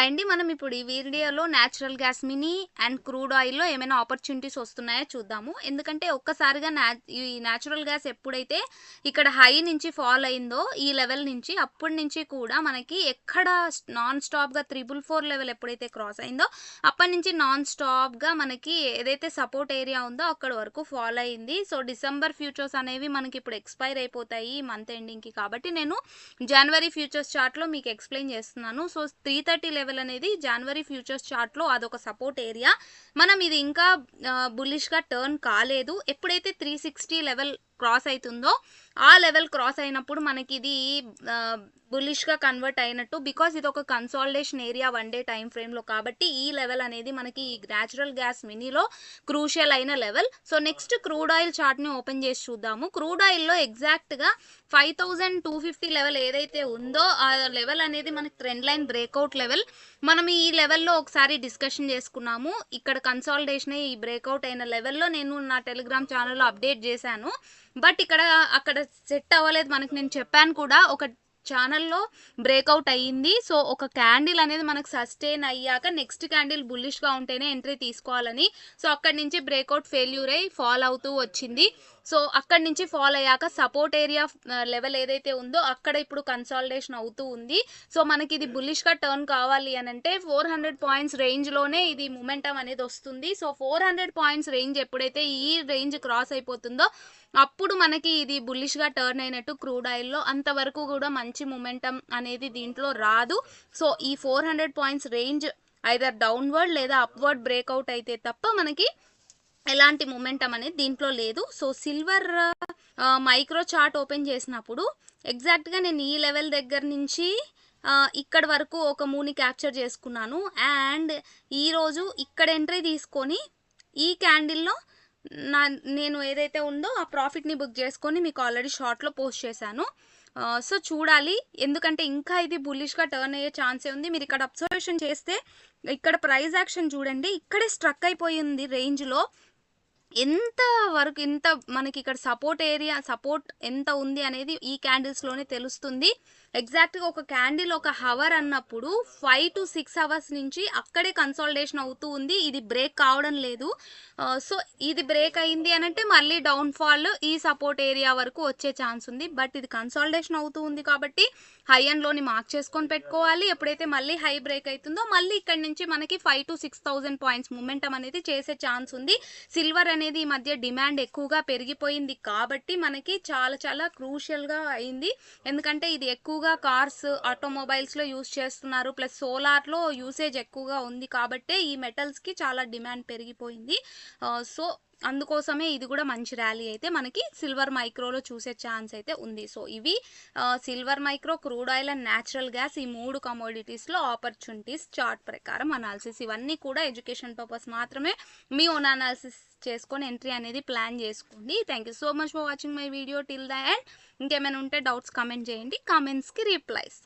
Hi అండి. మనం ఇప్పుడు ఈ వీడియోలో natural gas mini and crude ఆయిల్‌లో ఏమైనా ఆపర్చునిటీస్ వస్తున్నాయో చూద్దాము. ఎందుకంటే ఒక్కసారిగా ఈ న్యాచురల్ గ్యాస్ ఎప్పుడైతే ఇక్కడ హై నుంచి ఫాల్ అయిందో ఈ లెవెల్ నుంచి అప్పటి నుంచి కూడా మనకి ఎక్కడ నాన్ స్టాప్‌గా 444 లెవెల్ ఎప్పుడైతే క్రాస్ అయిందో అప్పటి నుంచి నాన్ స్టాప్‌గా మనకి ఏదైతే సపోర్ట్ ఏరియా ఉందో అక్కడ వరకు ఫాల్ అయింది. సో డిసెంబర్ ఫ్యూచర్స్ అనేవి మనకి ఇప్పుడు ఎక్స్‌పైర్ అయిపోతాయి ఈ మంత్ ఎండింగ్‌కి. కాబట్టి నేను జనవరి ఫ్యూచర్స్ చార్ట్‌లో మీకు ఎక్స్‌ప్లెయిన్ చేస్తున్నాను. సో 330 లెవెల్ అనేది జనవరి ఫ్యూచర్స్ చార్ట్లో అదొక సపోర్ట్ ఏరియా. మనం ఇది ఇంకా బుల్లిష్గా టర్న్ కాలేదు. ఎప్పుడైతే 360 లెవెల్ క్రాస్ అవుతుందో ఆ లెవెల్ క్రాస్ అయినప్పుడు మనకి ఇది బుల్లిష్గా కన్వర్ట్ అయినట్టు. బికాస్ ఇది ఒక కన్సాలిడేషన్ ఏరియా 1 డే టైం ఫ్రేమ్లో. కాబట్టి ఈ లెవెల్ అనేది మనకి ఈ న్యాచురల్ గ్యాస్ మినీలో క్రూషియల్ అయిన level. So next crude oil చార్ట్ని ఓపెన్ చేసి చూద్దాము. క్రూడ్ ఆయిల్లో ఎగ్జాక్ట్గా 5250 లెవెల్ ఏదైతే ఉందో ఆ లెవెల్ అనేది మనకి ట్రెండ్ లైన్ బ్రేక్అవుట్ లెవెల్. మనం ఈ లెవెల్లో ఒకసారి డిస్కషన్ చేసుకున్నాము. ఇక్కడ కన్సాలిడేషన్ ఈ బ్రేక్అవుట్ అయిన లెవెల్లో నేను నా టెలిగ్రామ్ ఛానల్లో అప్డేట్ చేశాను. బట్ అక్కడ సెట్ అవ్వలేదు మనకి. నేను చెప్పాను కూడా ఒక ఛానల్లో బ్రేక్అవుట్ అయ్యింది. సో ఒక క్యాండిల్ అనేది మనకు సస్టైన్ అయ్యాక నెక్స్ట్ క్యాండిల్ బుల్లిష్గా ఉంటేనే ఎంట్రీ తీసుకోవాలని. సో అక్కడి నుంచి బ్రేక్అవుట్ ఫెయిల్యూర్ అయ్యి ఫాల్ అవుతూ వచ్చింది. సో అక్కడి నుంచి ఫాల్ అయ్యాక సపోర్ట్ ఏరియా లెవెల్ ఏదైతే ఉందో అక్కడ ఇప్పుడు కన్సాలిడేషన్ అవుతూ ఉంది. సో మనకి ఇది బుల్లిష్గా టర్న్ కావాలి అని అంటే 400 పాయింట్స్ రేంజ్లోనే ఇది మొమెంటం అనేది వస్తుంది. సో 400 పాయింట్స్ రేంజ్ ఎప్పుడైతే ఈ రేంజ్ క్రాస్ అయిపోతుందో అప్పుడు మనకి ఇది బుల్లిష్గా టర్న్ అయినట్టు క్రూడ్ ఆయిల్లో. అంతవరకు కూడా మంచి మొమెంటం అనేది దీంట్లో రాదు. సో ఈ 400 పాయింట్స్ రేంజ్ ఐదర్ డౌన్వర్డ్ లేదా అప్వర్డ్ బ్రేక్అవుట్ అయితే తప్ప మనకి ఎలాంటి మొమెంటం అనేది దీంట్లో లేదు. So silver micro chart open చేసినప్పుడు ఎగ్జాక్ట్గా నేను ఈ లెవెల్ దగ్గర నుంచి ఇక్కడ వరకు ఒక మూవ్ని క్యాప్చర్ చేసుకున్నాను. అండ్ ఈరోజు ఇక్కడ ఎంట్రీ తీసుకొని ఈ క్యాండిల్లో నేను ఏదైతే ఉందో ఆ ప్రాఫిట్ని బుక్ చేసుకొని మీకు ఆల్రెడీ షార్ట్లో పోస్ట్ చేశాను. సో చూడాలి, ఎందుకంటే ఇంకా ఇది బుల్లిష్గా టర్న్ అయ్యే ఛాన్సే ఉంది. మీరు ఇక్కడ అబ్జర్వేషన్ చేస్తే ఇక్కడ ప్రైస్ యాక్షన్ చూడండి, ఇక్కడే స్ట్రక్ అయిపోయింది రేంజ్లో. ఎంత వరకు ఇంత మనకి ఇక్కడ సపోర్ట్ ఎంత ఉంది అనేది ఈ క్యాండిల్స్లోనే తెలుస్తుంది. ఎగ్జాక్ట్గా ఒక క్యాండిల్ ఒక హవర్ అన్నప్పుడు 5 to 6 అవర్స్ నుంచి అక్కడే కన్సాలిడేషన్ అవుతూ ఉంది. ఇది బ్రేక్ కావడం లేదు. సో ఇది బ్రేక్ అయింది అని అంటే మళ్ళీ డౌన్ఫాల్ ఈ సపోర్ట్ ఏరియా వరకు వచ్చే ఛాన్స్ ఉంది. బట్ ఇది కన్సాలిడేషన్ అవుతూ ఉంది కాబట్టి హై అండ్ లోని మార్క్ చేసుకొని పెట్టుకోవాలి. ఎప్పుడైతే మళ్ళీ హై బ్రేక్ అవుతుందో మళ్ళీ ఇక్కడ నుంచి మనకి 5 to 6,000 పాయింట్స్ మొమెంటం అనేది చేసే ఛాన్స్ ఉంది. సిల్వర్ అనేది ఈ మధ్య డిమాండ్ ఎక్కువగా పెరిగిపోయింది కాబట్టి మనకి చాలా క్రూషియల్గా అయింది. ఎందుకంటే ఇది ఎక్కువగా కార్స్ ఆటోమొబైల్స్లో యూజ్ చేస్తున్నారు. ప్లస్ సోలార్లో యూసేజ్ ఎక్కువగా ఉంది కాబట్టి ఈ మెటల్స్కి చాలా డిమాండ్ పెరిగిపోయింది. సో అందుకోసమే ఇది కూడా మంచి ర్యాలీ అయితే మనకి సిల్వర్ మైక్రోలో చూసే ఛాన్స్ అయితే ఉంది. సో ఇవి silver micro, crude oil and natural gas ఈ 3 కమోడిటీస్లో ఆపర్చునిటీస్ చార్ట్ ప్రకారం అనాలిసిస్. ఇవన్నీ కూడా ఎడ్యుకేషన్ పర్పస్ మాత్రమే. మీ ఓన్ అనాలిసిస్ చేసుకొని ఎంట్రీ అనేది ప్లాన్ చేసుకోండి. Thank you so much for watching my video till the end. ఇంకేమైనా ఉంటే డౌట్స్ కామెంట్ చేయండి, కామెంట్స్కి రిప్లై ఇస్తాను.